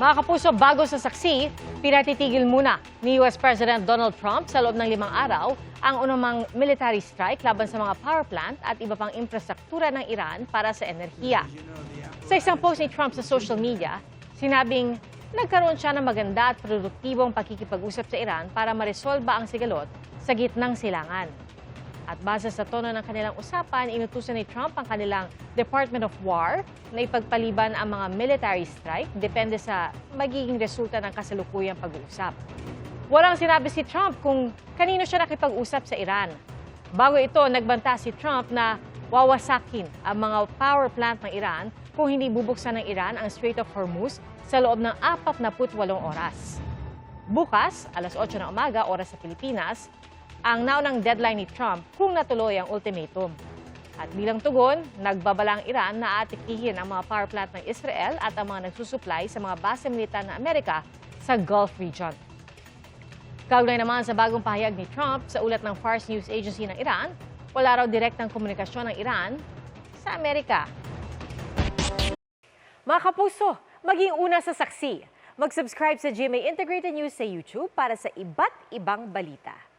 Mga kapuso, bago sa saksi, pinatitigil muna ni US President Donald Trump sa loob ng 5 araw ang unumang military strike laban sa mga power plant at iba pang infrastruktura ng Iran para sa enerhiya. Sa isang post ni Trump sa social media, sinabing nagkaroon siya ng maganda at produktibong pakikipag-usap sa Iran para maresolba ang sigalot sa gitnang silangan. At base sa tono ng kanilang usapan, inutusan ni Trump ang kanilang Department of War na ipagpaliban ang mga military strike depende sa magiging resulta ng kasalukuyang pag-uusap. Walang sinabi si Trump kung kanino siya nakipag-usap sa Iran. Bago ito, nagbanta si Trump na wawasakin ang mga power plant ng Iran kung hindi bubuksan ng Iran ang Strait of Hormuz sa loob ng 48 oras. Bukas, alas 8 ng umaga, oras sa Pilipinas, ang naunang deadline ni Trump kung natuloy ang ultimatum. At bilang tugon, nagbabala ang Iran na atikihin ang mga power plant ng Israel at ang mga nagsusupply sa mga base militar ng Amerika sa Gulf region. Kaugnay naman sa bagong pahayag ni Trump sa ulat ng Fars News Agency ng Iran, wala raw direktang komunikasyon ng Iran sa Amerika. Mga kapuso, maging una sa saksi. Mag-subscribe sa GMA Integrated News sa YouTube para sa iba't ibang balita.